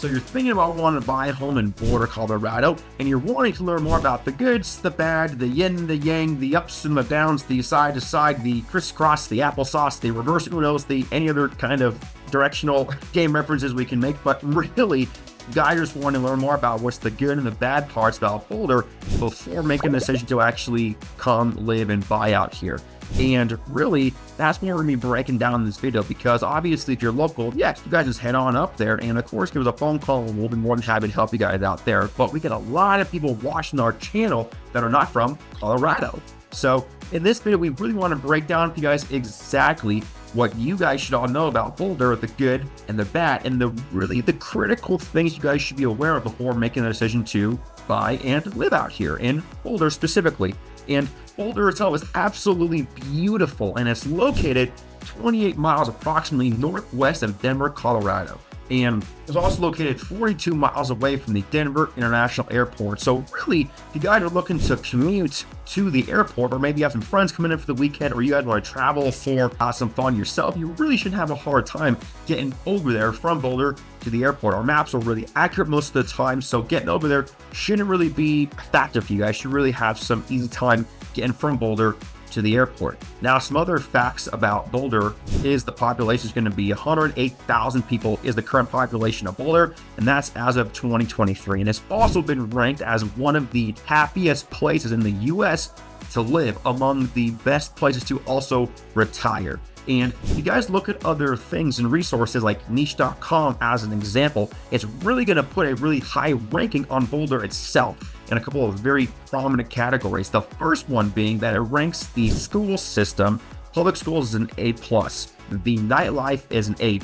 So you're thinking about wanting to buy a home in Boulder, Colorado, and you're wanting to learn more about the goods, the bad, the yin, the yang, the ups and the downs, the side to side, the crisscross, the applesauce, the reverse unos, the any other kind of directional game references we can make. But really, you guys just want to learn more about what's the good and the bad parts about Boulder before making a decision to actually come live and buy out here. And really, that's what we're going to be breaking down in this video, because obviously if you're local, yes, you guys just head on up there and of course give us a phone call and we'll be more than happy to help you guys out there. But we get a lot of people watching our channel that are not from Colorado. So in this video, we really want to break down for you guys exactly what you guys should all know about Boulder, the good and the bad, and the critical things you guys should be aware of before making a decision to buy and live out here in Boulder specifically. And Boulder itself is absolutely beautiful, and it's located 28 miles approximately northwest of Denver, Colorado. And it's also located 42 miles away from the Denver International Airport. So really, if you guys are looking to commute to the airport, or maybe you have some friends coming in for the weekend, or you guys want to travel for some fun yourself, you really shouldn't have a hard time getting over there from Boulder to the airport. Our maps are really accurate most of the time, so getting over there shouldn't really be a factor for you guys. You really have some easy time getting from Boulder to the airport. Now, some other facts about Boulder is the population is going to be 108,000 people is the current population of Boulder, and that's as of 2023. And it's also been ranked as one of the happiest places in the US to live, among the best places to also retire. And if you guys look at other things and resources like niche.com as an example, it's really going to put a really high ranking on Boulder itself in a couple of very prominent categories. The first one being that it ranks the school system. Public schools is an A+. The nightlife is an A+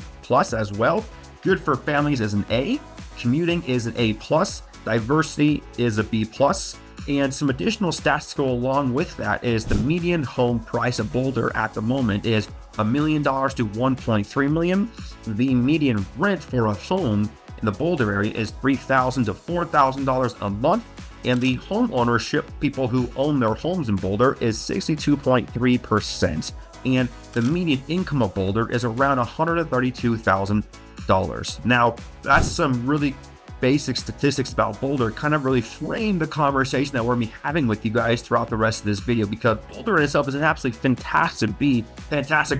as well. Good for families is an A. Commuting is an A+. Diversity is a B+. And some additional stats to go along with that is the median home price of Boulder at the moment is $1 million to $1.3 million. The median rent for a home in the Boulder area is $3,000 to $4,000 a month. And the home ownership, people who own their homes in Boulder, is 62.3%. And the median income of Boulder is around $132,000. Now, that's some really basic statistics about Boulder, kind of really frame the conversation that we're going to be having with you guys throughout the rest of this video, because Boulder in itself is an absolutely fantastic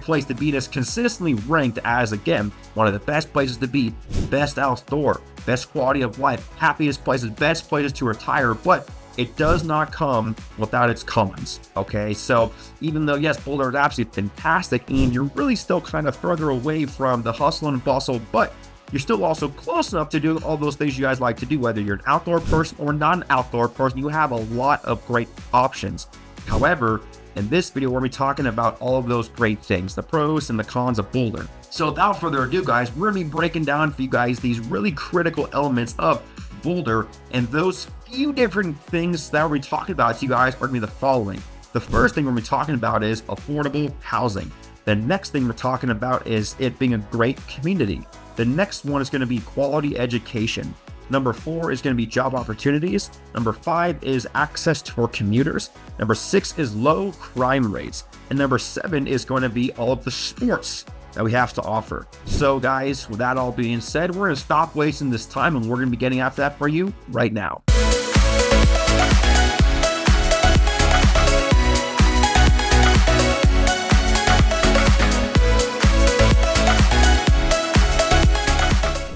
place to be. That's consistently ranked as, again, one of the best places to be, best outdoor, best quality of life, happiest places, best places to retire. But it does not come without its cons, okay? So even though, yes, Boulder is absolutely fantastic, and you're really still kind of further away from the hustle and bustle, but you're still also close enough to do all those things you guys like to do. Whether you're an outdoor person or not an outdoor person, you have a lot of great options. However, in this video, we're going to be talking about all of those great things, the pros and the cons of Boulder. So without further ado, guys, we're going to be breaking down for you guys these really critical elements of Boulder, and those few different things that we're talking about to you guys are going to be the following. The first thing we're going to be talking about is affordable housing. The next thing we're talking about is it being a great community. The next one is going to be quality education. Number 4 is going to be job opportunities. Number 5 is access for commuters. Number 6 is low crime rates. And number 7 is going to be all of the sports that we have to offer. So guys, with that all being said, we're going to stop wasting this time, and we're going to be getting after that for you right now.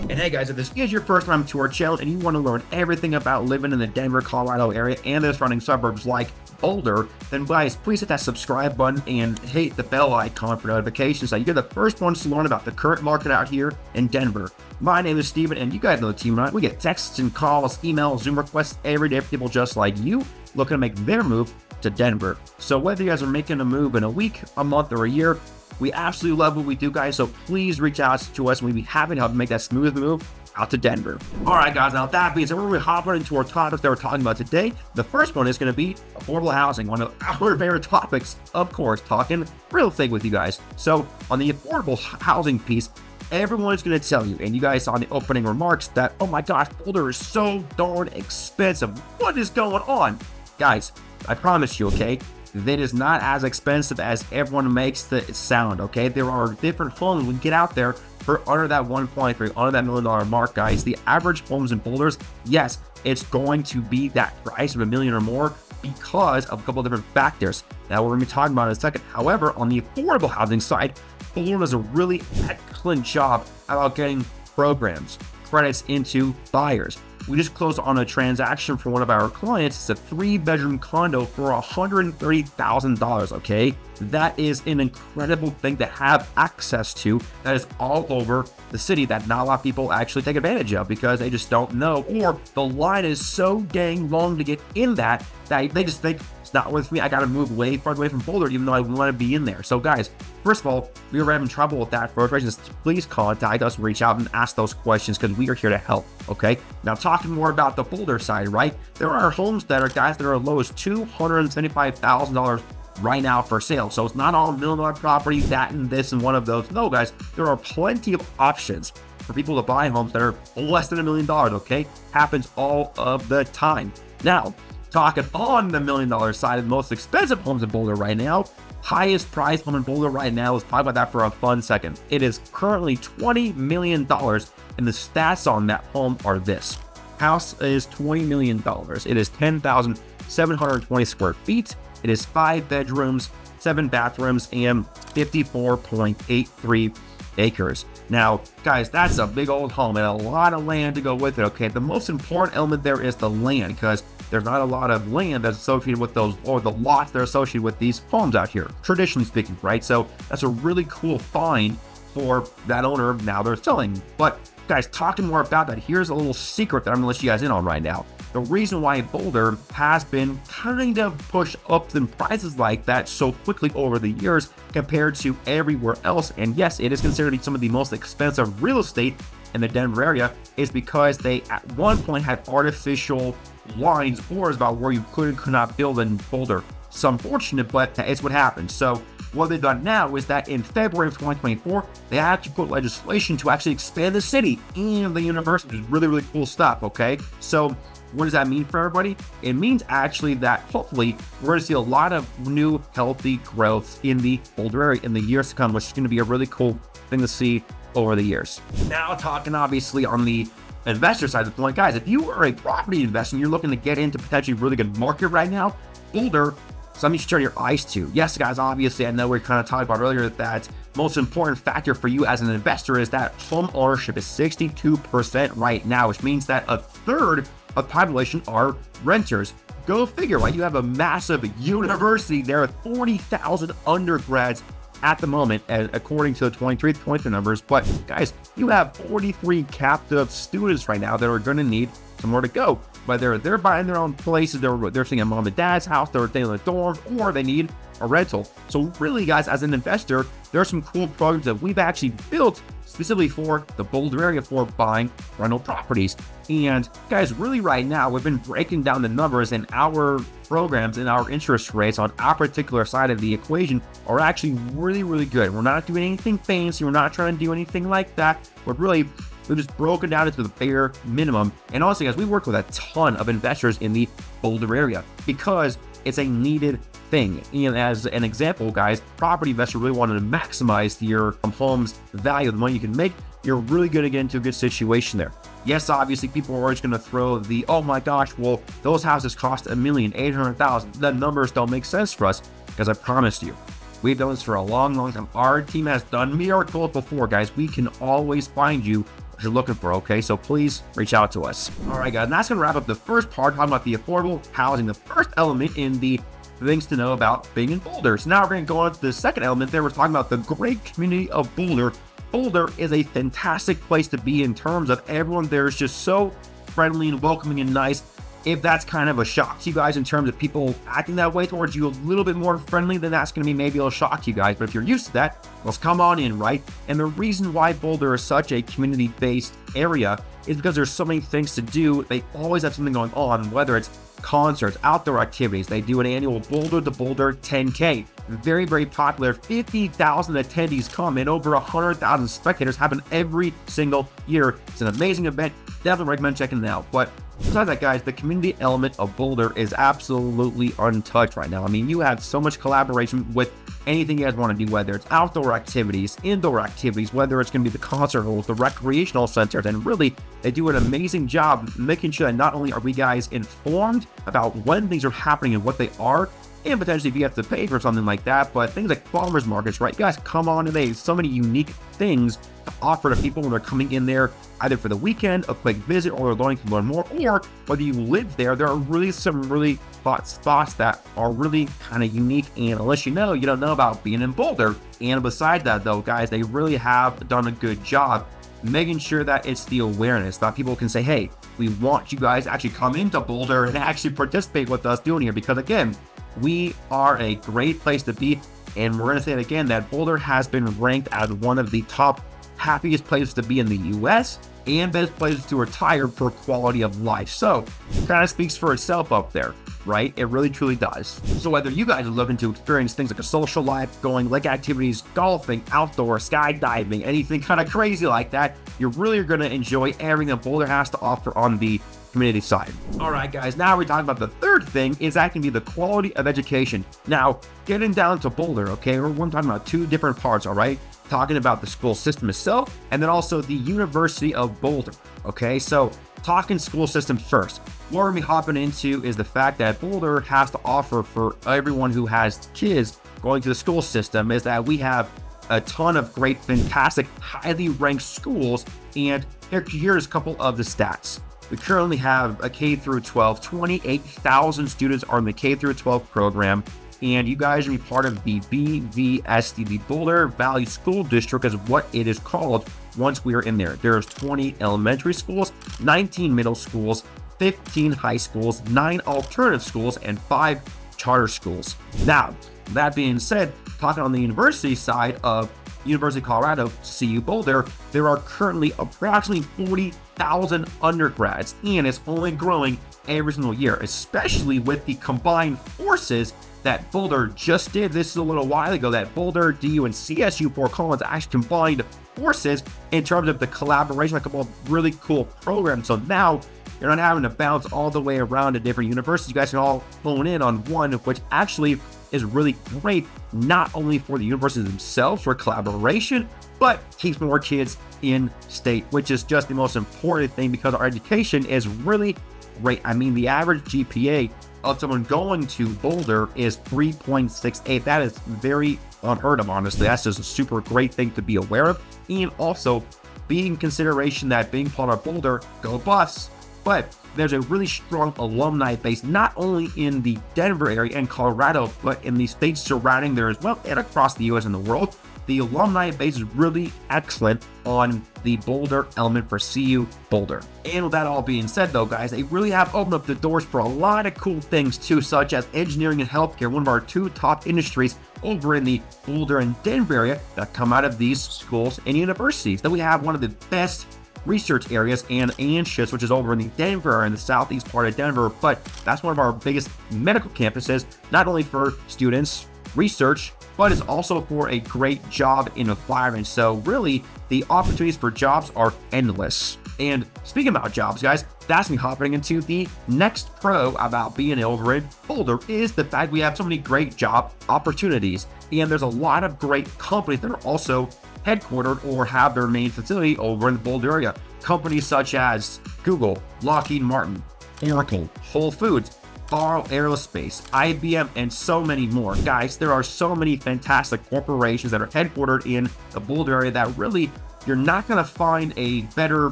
Hey guys, if this is your first time to our channel and you want to learn everything about living in the Denver, Colorado area and the surrounding suburbs like Boulder, then guys, please hit that subscribe button and hit the bell icon for notifications so you're the first ones to learn about the current market out here in Denver. My name is Steven, and you guys know the team, right? We get texts and calls, emails, Zoom requests every day from people just like you looking to make their move to Denver. So whether you guys are making a move in a week, a month, or a year, we absolutely love what we do, guys, so please reach out to us, and we'd be happy to help make that smooth move out to Denver. All right, guys, now that being said, we're going to hop right into our topics that we're talking about today. The first one is going to be affordable housing, one of our favorite topics, of course, talking real estate with you guys. So on the affordable housing piece, everyone is going to tell you, and you guys saw in the opening remarks, that, oh my gosh, Boulder is so darn expensive. What is going on? Guys, I promise you, okay, that is not as expensive as everyone makes it sound, okay? There are different homes. We get out there, for under that 1.3, under that $1 million mark, guys. The average homes in Boulders, yes, it's going to be that price of $1 million or more because of a couple of different factors that we're going to be talking about in a second. However, on the affordable housing side, Boulder does a really excellent job about getting programs, credits into buyers. We just closed on a transaction for one of our clients. It's a 3-bedroom condo for $130,000, okay? That is an incredible thing to have access to. That is all over the city that not a lot of people actually take advantage of because they just don't know, or the line is so dang long to get in that they just think, it's not worth me. I got to move way far away from Boulder, even though I want to be in there. So guys, first of all, we were having trouble with that. For reasons, please contact us, reach out and ask those questions because we are here to help. Okay. Now talking more about the Boulder side, right? There are homes that are guys that are as low as $275,000 right now for sale. So it's not all $1 million property, that and this and one of those. No, guys, there are plenty of options for people to buy homes that are less than $1 million. Okay. Happens all of the time. Now, talking on the $1 million side of the most expensive homes in Boulder right now, highest price home in Boulder right now, let's talk about that for a fun second. It is currently $20 million, and the stats on that home are this. House is $20 million. It is 10,720 square feet. It is 5 bedrooms, 7 bathrooms, and 54.83 acres. Now, guys, that's a big old home and a lot of land to go with it, okay? The most important element there is the land, because there's not a lot of land that's associated with those, or the lots that are associated with these homes out here, traditionally speaking, right? So that's a really cool find for that owner now they're selling. But guys, talking more about that, here's a little secret that I'm gonna let you guys in on right now. The reason why Boulder has been kind of pushed up in prices like that so quickly over the years compared to everywhere else, and yes, it is considered to be some of the most expensive real estate in the Denver area, is because they at one point had artificial lines, borders about where you could and could not build in Boulder. It's unfortunate, but it's what happened. So what they've done now is that in February of 2024, they actually put legislation to actually expand the city and the university, which is really, really cool stuff, okay? So what does that mean for everybody? It means actually that hopefully we're going to see a lot of new healthy growth in the Boulder area in the years to come, which is going to be a really cool thing to see over the years. Now talking obviously on the investor side of the point, guys, if you are a property investor and you're looking to get into potentially a really good market right now, Boulder, something you should turn your eyes to. Yes, guys, obviously, I know we kind of talked about earlier that most important factor for you as an investor is that home ownership is 62% right now, which means that a third of the population are renters. Go figure, right? You have a massive university there with 40,000 undergrads at the moment, and according to the 23 numbers. But guys, you have 43 captive students right now that are going to need somewhere to go. Whether they're buying their own places, they're staying at mom and dad's house, they're staying in the dorms, or they need a rental. So really, guys, as an investor, there are some cool programs that we've actually built specifically for the Boulder area for buying rental properties. And guys, really right now, we've been breaking down the numbers, and our programs and our interest rates on our particular side of the equation are actually really, really good. We're not doing anything fancy. We're not trying to do anything like that. We've just broken down into the bare minimum. And honestly, guys, we work with a ton of investors in the Boulder area because it's a needed thing. And as an example, guys, property investor really wanted to maximize your home's value, the money you can make. You're really going to get into a good situation there. Yes, obviously, people are always going to throw the, oh my gosh, well, those houses cost $1,800,000. The numbers don't make sense for us, because I promised you, we've done this for a long, long time. Our team has done miracles before, guys. We can always find you what you're looking for, okay? So please reach out to us. All right, guys, and that's going to wrap up the first part, talking about the affordable housing, the first element in the things to know about being in Boulder. So now we're going to go on to the second element there. We're talking about the great community of Boulder. Boulder is a fantastic place to be in terms of everyone there is just so friendly and welcoming and nice. If that's kind of a shock to you guys in terms of people acting that way towards you a little bit more friendly, then that's going to be maybe it'll shock you guys. But if you're used to that, let's come on in, right? And the reason why Boulder is such a community-based area is because there's so many things to do. They always have something going on, whether it's concerts, outdoor activities. They do an annual Boulder to Boulder 10K. Very, very popular. 50,000 attendees come and over 100,000 spectators happen every single year. It's an amazing event. Definitely recommend checking it out. But besides that, guys, the community element of Boulder is absolutely untouched right now. I mean, you have so much collaboration with anything you guys want to do, whether it's outdoor activities, indoor activities, whether it's going to be the concert halls, the recreational centers, and really, they do an amazing job making sure that not only are we guys informed about when things are happening and what they are, and potentially if you have to pay for something like that, but things like farmers markets, right? You guys come on today, so many unique things to offer to people when they're coming in there, either for the weekend, a quick visit, or they're learning to learn more, or whether you live there, there are really some really hot spots that are really kind of unique, and unless you don't know about being in Boulder. And besides that though, guys, they really have done a good job making sure that it's the awareness that people can say, hey, we want you guys to actually come into Boulder and actually participate with us doing here, because again, we are a great place to be. And we're going to say it again, that Boulder has been ranked as one of the top happiest places to be in the US and best places to retire for quality of life. So it kind of speaks for itself up there, right? It really truly does. So whether you guys are looking to experience things like a social life, going lake activities, golfing, outdoor, skydiving, anything kind of crazy like that, you're really going to enjoy everything that Boulder has to offer on the community side. All right, guys, now we're talking about the third thing, is that can be the quality of education. Now, getting down to Boulder, okay, we're talking about two different parts, all right? Talking about the school system itself, and then also the University of Boulder, okay? So, talking school system first. What we're gonna be hopping into is the fact that Boulder has to offer for everyone who has kids going to the school system is that we have a ton of great, fantastic, highly ranked schools, and here's a couple of the stats. We currently have a K through 12, 28,000 students are in the K through 12 program, and you guys are be part of the BVSD, the Boulder Valley School District is what it is called once we are in there. There's 20 elementary schools, 19 middle schools, 15 high schools, 9 alternative schools, and 5 charter schools. Now, that being said, talking on the university side of University of Colorado, CU Boulder, there are currently approximately 40,000 undergrads, and it's only growing every single year, especially with the combined forces that Boulder just did. This is a little while ago that Boulder, DU, and CSU Fort Collins actually combined forces in terms of the collaboration, like a really cool program. So now you're not having to bounce all the way around to different universities. You guys can all hone in on one, which actually is really great, not only for the universities themselves for collaboration, but keeps more kids in state, which is just the most important thing because our education is really great. I mean, the average GPA of someone going to Boulder is 3.68. That is very unheard of, honestly. That's just a super great thing to be aware of. And also, being in consideration that being part of Boulder, go Buffs, but there's a really strong alumni base, not only in the Denver area and Colorado, but in the states surrounding there as well, and across the US and the world. The alumni base is really excellent on the Boulder element for CU Boulder. And with that all being said though, guys, they really have opened up the doors for a lot of cool things too, such as engineering and healthcare, one of our two top industries over in the Boulder and Denver area that come out of these schools and universities. Then we have one of the best research areas and shifts, which is over in the Denver and the southeast part of Denver, but that's one of our biggest medical campuses, not only for students, research, but it's also for a great job environment. So really, the opportunities for jobs are endless. And speaking about jobs, guys, that's me hopping into the next pro about being over in Boulder is the fact we have so many great job opportunities. And there's a lot of great companies that are also headquartered or have their main facility over in the Boulder area. Companies such as Google, Lockheed Martin, Oracle, Whole Foods, Ball Aerospace, IBM, and so many more. Guys, there are so many fantastic corporations that are headquartered in the Boulder area that really you're not going to find a better,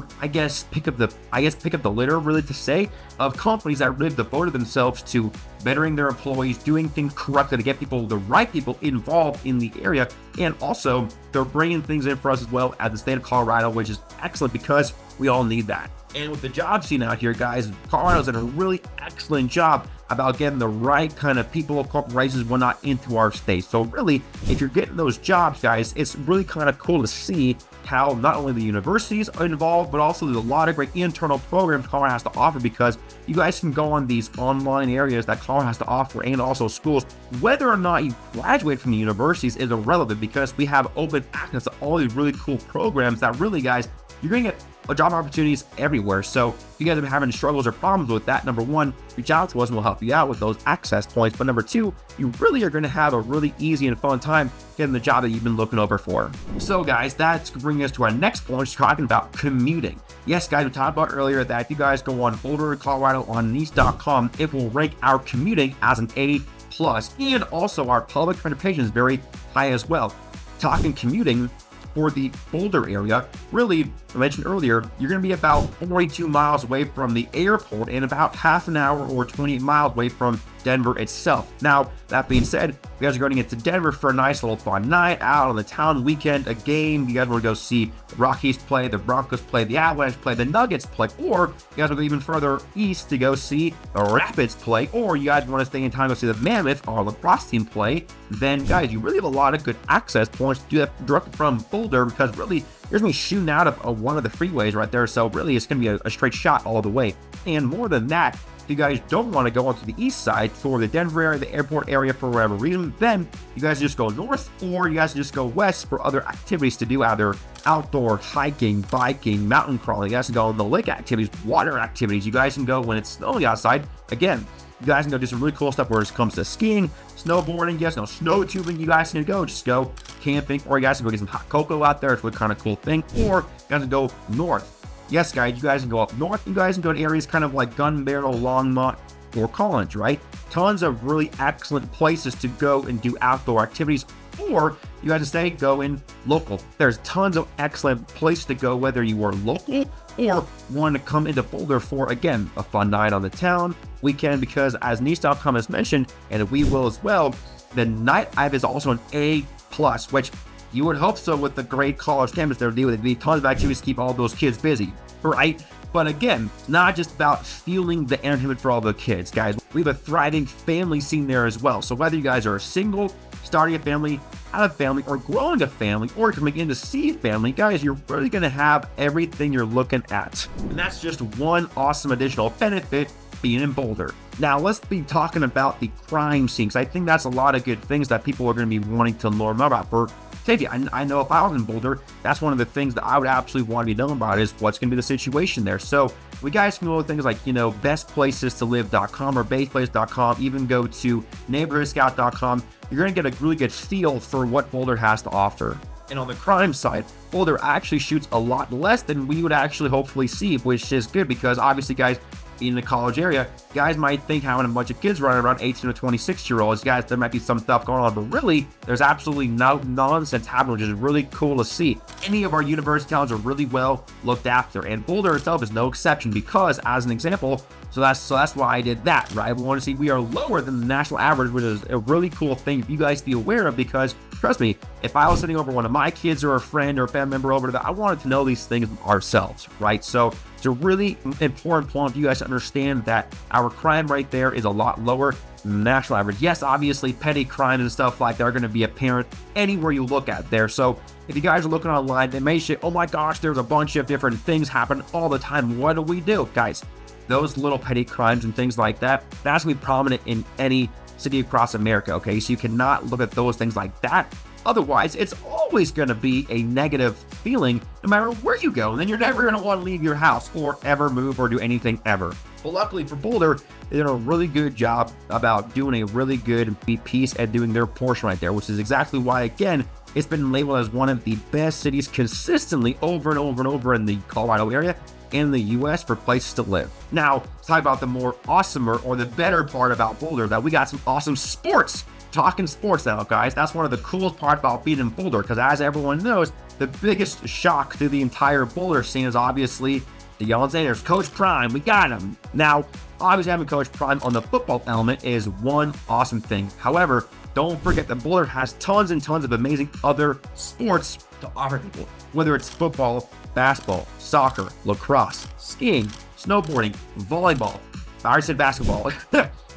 pick up the litter, really, to say, of companies that really devoted themselves to bettering their employees, doing things correctly to get the right people involved in the area. And also, they're bringing things in for us as well as the state of Colorado, which is excellent because we all need that. And with the job scene out here, guys, Colorado's done a really excellent job about getting the right kind of people, corporations, whatnot into our state. So really, if you're getting those jobs, guys, it's really kind of cool to see how not only the universities are involved, but also there's a lot of great internal programs Colorado has to offer, because you guys can go on these online areas that Colorado has to offer, and also schools. Whether or not you graduate from the universities is irrelevant, because we have open access to all these really cool programs that really, guys, you're going to get job opportunities everywhere. So if you guys are having struggles or problems with that, number one, reach out to us and we'll help you out with those access points. But number two, you really are going to have a really easy and fun time getting the job that you've been looking over for. So guys, that's bringing us to our next point, talking about commuting. Yes, guys, we talked about earlier that if you guys go on Boulder Colorado on niche.com, it will rank our commuting as an A+, and also our public transportation is very high as well. Talking commuting, for the Boulder area, really, I mentioned earlier, you're going to be about 42 miles away from the airport and about half an hour or 28 miles away from Denver itself. Now, that being said, you guys are going to get to Denver for a nice little fun night out on the town weekend, a game. You guys want to go see the Rockies play, the Broncos play, the Avalanche play, the Nuggets play, or you guys will go even further east to go see the Rapids play, or you guys want to stay in time to go see the Mammoth or lacrosse team play. Then, guys, you really have a lot of good access points to do that directly from Boulder, because really, you're going to be shooting out of one of the freeways right there. So really, it's going to be a straight shot all the way. And more than that, if you guys don't want to go onto the east side for the Denver area, the airport area, for whatever reason, then you guys just go north, or you guys just go west for other activities to do, either outdoor hiking, biking, mountain crawling. You guys can go on the lake activities, water activities. You guys can go when it's snowing outside. Again, you guys can go do some really cool stuff where it comes to skiing, snowboarding, you guys can go snow tubing. You guys can go just go camping, or you guys can go get some hot cocoa out there. It's a really kind of cool thing. Or you guys can go north. Yes, guys, you guys can go up north. You guys can go to areas kind of like Gun Barrel, Longmont, or College, right? Tons of really excellent places to go and do outdoor activities. Or you guys can go in local. There's tons of excellent places to go, whether you are local or want to come into Boulder for, again, a fun night on the town weekend, because as niche.com has mentioned, and we will as well, the nightlife is also an A+, which you would hope so with the great college campus there. There'd be tons of activities to keep all those kids busy, right? But again, not just about fueling the entertainment for all the kids, guys. We have a thriving family scene there as well. So whether you guys are single, starting a family, out of family, or growing a family, or coming in to see a family, guys, you're really going to have everything you're looking at. And that's just one awesome additional benefit being in Boulder. Now, let's be talking about the crime scene, because I think that's a lot of good things that people are going to be wanting to learn more about. For safety, I know if I was in Boulder, that's one of the things that I would absolutely want to be known about, is what's going to be the situation there. So we guys can go with things like, bestplacestolive.com or baseplace.com, even go to neighborhoodscout.com. You're going to get a really good feel for what Boulder has to offer. And on the crime side, Boulder actually shoots a lot less than we would actually hopefully see, which is good, because obviously, guys, being in the college area, guys might think having a bunch of kids running around 18 to 26-year-olds, guys, there might be some stuff going on, but really, there's absolutely no nonsense happening, which is really cool to see. Any of our university towns are really well looked after, and Boulder itself is no exception, because, as an example, so that's why I did that, right? We want to see we are lower than the national average, which is a really cool thing for you guys to be aware of, because trust me, if I was sitting over one of my kids or a friend or a family member over to that, I wanted to know these things ourselves, right? So it's a really important point for you guys to understand that our crime rate there is a lot lower than the national average. Yes, obviously, petty crimes and stuff like that are going to be apparent anywhere you look at there. So if you guys are looking online, they may say, oh my gosh, there's a bunch of different things happen all the time. What do we do? Guys, those little petty crimes and things like that, that's going to be prominent in any city across America, okay? So you cannot look at those things like that. Otherwise, it's always going to be a negative feeling no matter where you go. And then you're never going to want to leave your house or ever move or do anything ever. But luckily for Boulder, they did a really good job about doing a really good piece at doing their portion right there, which is exactly why, again, it's been labeled as one of the best cities consistently over and over and over in the Colorado area and the U.S. for places to live. Now, let's talk about the more awesomer or the better part about Boulder, that we got some awesome sports. Talking sports now, guys, that's one of the coolest parts about being in Boulder, because as everyone knows, the biggest shock to the entire Boulder scene is obviously the Yellow Jackets. Coach Prime, we got him. Now, obviously having Coach Prime on the football element is one awesome thing. However, don't forget that Boulder has tons and tons of amazing other sports to offer people, whether it's football, basketball, soccer, lacrosse, skiing, snowboarding, volleyball, I already said basketball,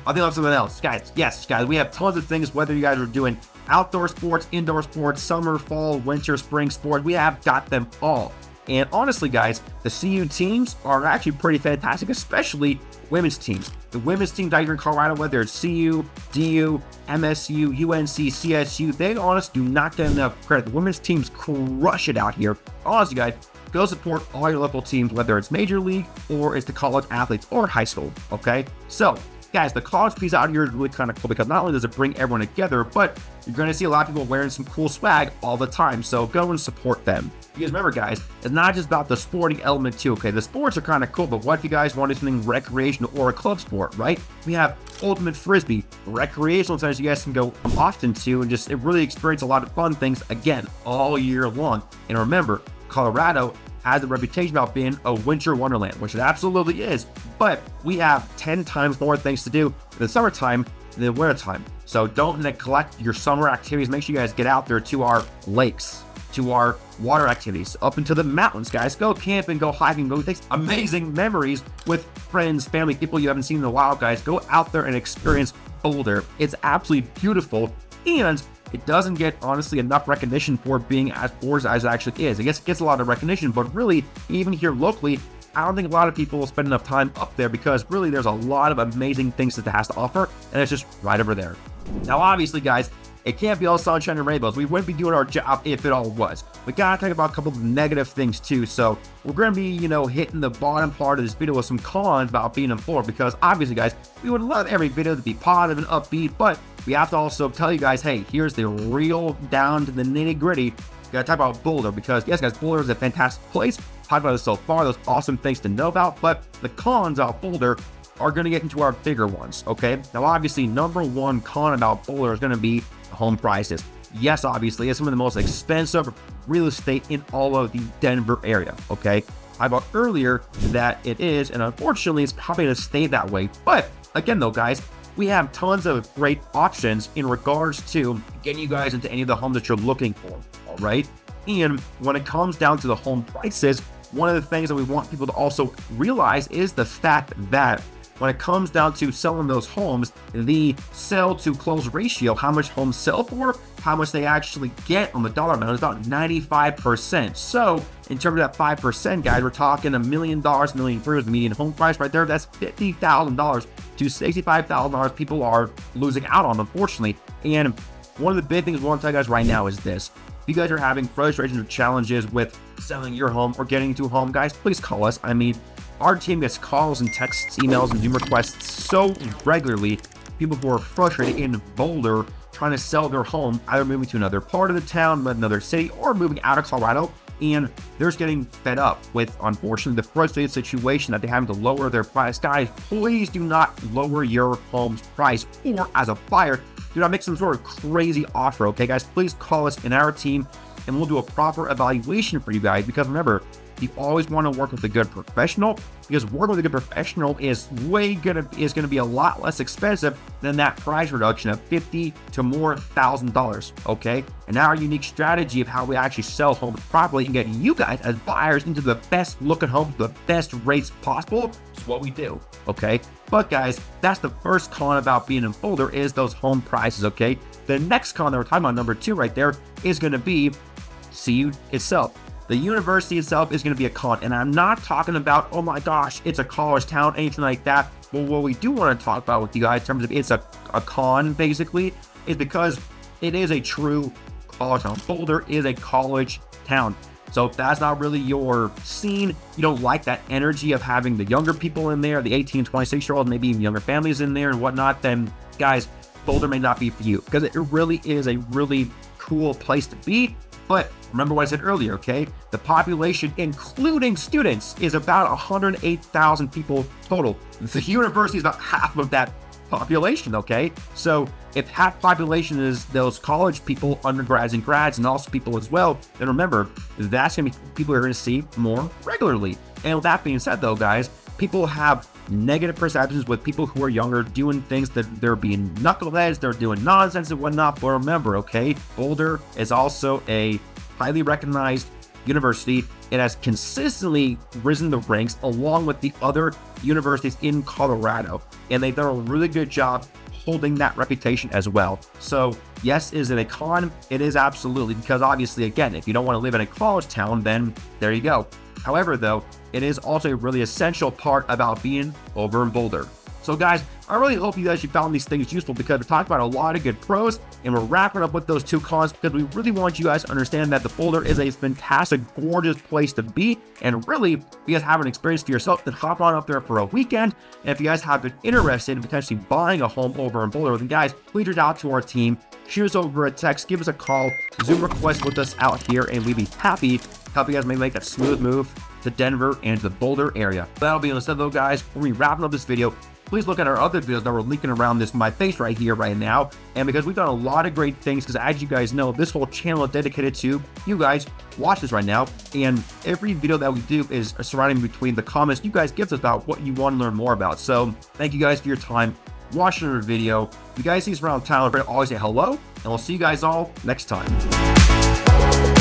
I think I'll have something else. Guys, yes, guys, we have tons of things, whether you guys are doing outdoor sports, indoor sports, summer, fall, winter, spring sports, we have got them all. And honestly, guys, the CU teams are actually pretty fantastic, especially women's teams. The women's teams out here in Colorado, whether it's CU, DU, MSU, UNC, CSU, they honestly do not get enough credit. The women's teams crush it out here. Honestly, guys, go support all your local teams, whether it's major league or it's the college athletes or high school, okay? So, guys, the college piece out here is really kind of cool because not only does it bring everyone together, but you're going to see a lot of people wearing some cool swag all the time. So go and support them. Because remember, guys, it's not just about the sporting element too, okay? The sports are kind of cool, but what if you guys wanted something recreational or a club sport, right? We have Ultimate Frisbee, recreational centers you guys can go often to and just really experience a lot of fun things, again, all year long. And remember, Colorado has a reputation about being a winter wonderland, which it absolutely is, but we have 10 times more things to do in the summertime than the wintertime. So don't neglect your summer activities. Make sure you guys get out there to our lakes, to our water activities, up into the mountains, guys. Go camping, go hiking, go take amazing memories with friends, family, people you haven't seen in a while, guys. Go out there and experience Boulder. It's absolutely beautiful, and it doesn't get, honestly, enough recognition for being as gorgeous as it actually is. It gets a lot of recognition, but really, even here locally, I don't think a lot of people will spend enough time up there because really there's a lot of amazing things that it has to offer, and it's just right over there. Now, obviously, guys, it can't be all sunshine and rainbows. We wouldn't be doing our job if it all was. We gotta talk about a couple of negative things too. So we're gonna be, hitting the bottom part of this video with some cons about being in Florida because obviously, guys, we would love every video to be positive and upbeat, but we have to also tell you guys, hey, here's the real down to the nitty gritty. Gotta talk about Boulder because, yes, guys, Boulder is a fantastic place. Talked about it so far, those awesome things to know about, but the cons about Boulder are going to get into our bigger ones, okay? Now, obviously, number one con about Boulder is going to be home prices. Yes, obviously, it's some of the most expensive real estate in all of the Denver area, okay? I talked about earlier that it is, and unfortunately, it's probably going to stay that way. But again, though, guys, we have tons of great options in regards to getting you guys into any of the homes that you're looking for, all right? And when it comes down to the home prices, one of the things that we want people to also realize is the fact that when it comes down to selling those homes, the sell to close ratio, how much homes sell for, how much they actually get on the dollar amount is about 95%. So in terms of that 5%, guys, we're talking $1 million, $1.3 million is the median home price right there. That's $50,000 to $65,000 people are losing out on, unfortunately. And one of the big things we want to tell you guys right now is this. If you guys are having frustrations or challenges with selling your home or getting into a home, guys, please call us. I mean, our team gets calls and texts, emails, and Zoom requests so regularly. People who are frustrated in Boulder trying to sell their home, either moving to another part of the town, another city, or moving out of Colorado, and they're just getting fed up with, unfortunately, the frustrated situation that they're having to lower their price. Guys, please do not lower your home's price, or as a buyer, do not make some sort of crazy offer, okay, guys? Please call us in our team, and we'll do a proper evaluation for you guys, because remember, you always want to work with a good professional, because working with a good professional is going to be a lot less expensive than that price reduction of $50,000 to more $1,000. Okay, and our unique strategy of how we actually sell homes properly and get you guys as buyers into the best looking homes, the best rates possible, is what we do. Okay, but guys, that's the first con about being in Boulder is those home prices. Okay, the next con that we're talking about, number two, right there, is going to be CU itself. The university itself is going to be a con, and I'm not talking about, oh my gosh, it's a college town, anything like that. Well, what we do want to talk about with you guys in terms of it's a con, basically, is because it is a true college town. Boulder is a college town. So if that's not really your scene, you don't like that energy of having the younger people in there, the 18, 26-year-olds, maybe even younger families in there and whatnot, then guys, Boulder may not be for you, because it really is a really cool place to be. But remember what I said earlier, okay? The population, including students, is about 108,000 people total. The university is about half of that population, okay? So if half population is those college people, undergrads and grads, and also people as well, then remember, that's going to be people you're going to see more regularly. And with that being said, though, guys, people have negative perceptions with people who are younger doing things that they're being knuckleheads, they're doing nonsense and whatnot. But remember, okay, Boulder is also a highly recognized university. It has consistently risen the ranks along with the other universities in Colorado, and they've done a really good job holding that reputation as well. So yes, is it a con? It is absolutely, because obviously, again, if you don't want to live in a college town, then there you go. However, though, it is also a really essential part about being over in Boulder. So guys, I really hope you guys found these things useful, because we talked about a lot of good pros, and we're wrapping up with those 2 cons because we really want you guys to understand that the Boulder is a fantastic, gorgeous place to be. And really, if you guys have an experience for yourself, then hop on up there for a weekend. And if you guys have been interested in potentially buying a home over in Boulder, then guys, please reach out to our team. Shoot us over a text, give us a call, Zoom request with us out here, and we'd be happy to help you guys make that smooth move to Denver and to the Boulder area. That'll be instead though, guys. When we wrapping up this video, please look at our other videos that we're linking around my face right here, right now. And because we've done a lot of great things, because as you guys know, this whole channel is dedicated to you guys watch this right now. And every video that we do is surrounding between the comments you guys give us about what you want to learn more about. So thank you guys for your time watching our video. If you guys see us around town, always say hello, and we'll see you guys all next time.